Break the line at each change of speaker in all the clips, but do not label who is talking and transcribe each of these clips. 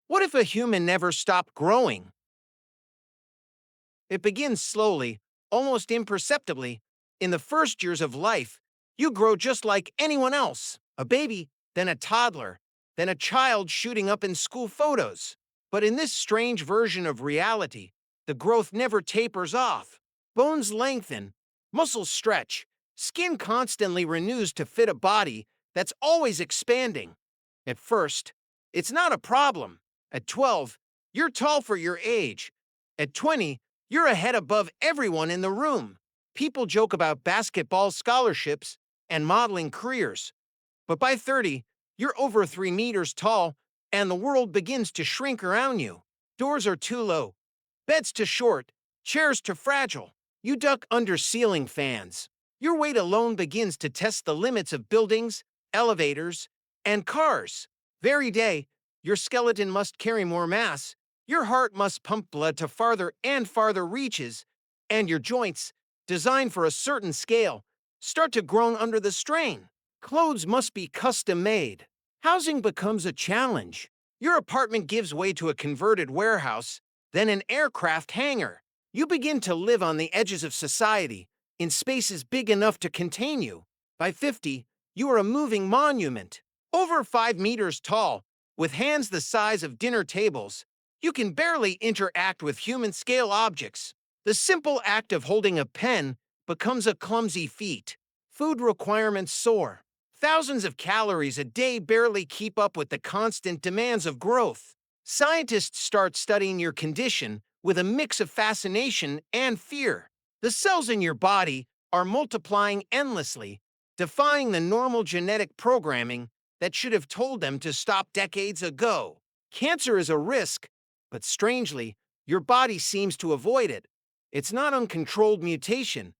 What if a human never stopped growing? It begins slowly, almost imperceptibly. In the first years of life, you grow just like anyone else, a baby, then a toddler, then a child shooting up in school photos. But in this strange version of reality, the growth never tapers off. Bones lengthen, muscles stretch, skin constantly renews to fit a body that's always expanding. At first, it's not a problem. At 12, you're tall for your age. At 20, you're a head above everyone in the room. People joke about basketball scholarships and modeling careers. But by 30, you're over 3 meters tall, and the world begins to shrink around you. Doors are too low, beds too short, chairs too fragile. You duck under ceiling fans. Your weight alone begins to test the limits of buildings, elevators, and cars. Every day, your skeleton must carry more mass, your heart must pump blood to farther and farther reaches, and your joints, designed for a certain scale, start to groan under the strain. Clothes must be custom made. Housing becomes a challenge. Your apartment gives way to a converted warehouse, then an aircraft hangar. You begin to live on the edges of society, in spaces big enough to contain you. By 50, you are a moving monument. Over 5 meters tall, with hands the size of dinner tables, you can barely interact with human-scale objects. The simple act of holding a pen becomes a clumsy feat. Food requirements soar. Thousands of calories a day barely keep up with the constant demands of growth. Scientists start studying your condition with a mix of fascination and fear. The cells in your body are multiplying endlessly, defying the normal genetic programming that should have told them to stop decades ago. Cancer is a risk, but strangely, your body seems to avoid it. It's not uncontrolled mutation,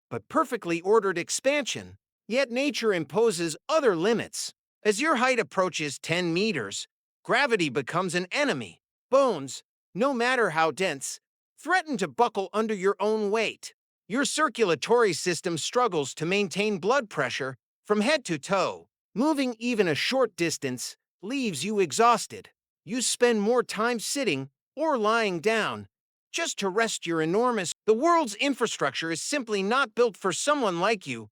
but perfectly ordered expansion. Yet nature imposes other limits. As your height approaches 10 meters, gravity becomes an enemy. Bones, no matter how dense, threaten to buckle under your own weight. Your circulatory system struggles to maintain blood pressure from head to toe. Moving even a short distance leaves you exhausted. You spend more time sitting or lying down just to rest your enormous. The world's infrastructure is simply not built for someone like you.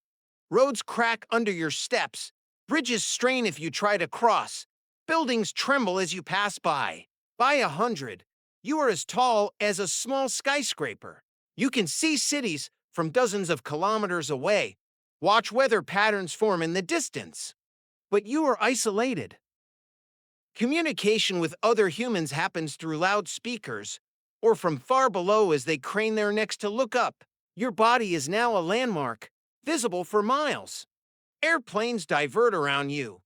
Roads crack under your steps, bridges strain if you try to cross, buildings tremble as you pass by. By 100, you are as tall as a small skyscraper. You can see cities from dozens of kilometers away, watch weather patterns form in the distance. But you are isolated. Communication with other humans happens through loudspeakers, or from far below as they crane their necks to look up. Your body is now a landmark, visible for miles. Airplanes divert around you.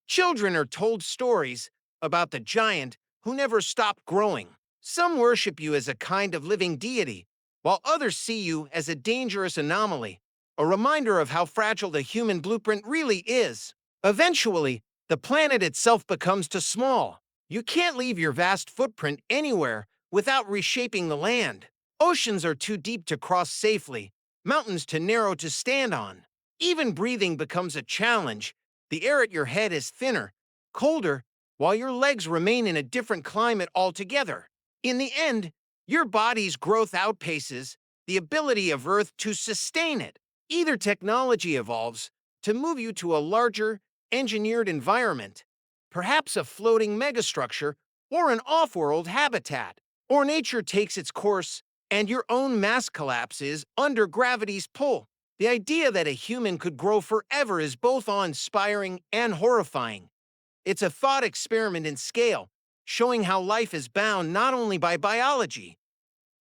Children are told stories about the giant who never stopped growing. Some worship you as a kind of living deity, while others see you as a dangerous anomaly, a reminder of how fragile the human blueprint really is. Eventually, the planet itself becomes too small. You can't leave your vast footprint anywhere without reshaping the land. Oceans are too deep to cross safely, mountains too narrow to stand on. Even breathing becomes a challenge. The air at your head is thinner, colder, while your legs remain in a different climate altogether. In the end, your body's growth outpaces the ability of Earth to sustain it. Either technology evolves to move you to a larger, engineered environment, perhaps a floating megastructure or an off-world habitat, or nature takes its course and your own mass collapses under gravity's pull. The idea that a human could grow forever is both awe-inspiring and horrifying. It's a thought experiment in scale, showing how life is bound not only by biology,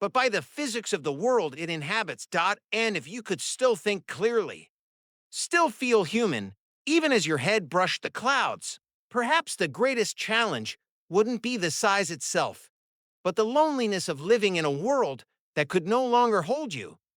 but by the physics of the world it inhabits. And if you could still think clearly, still feel human, even as your head brushed the clouds, perhaps the greatest challenge wouldn't be the size itself, but the loneliness of living in a world that could no longer hold you.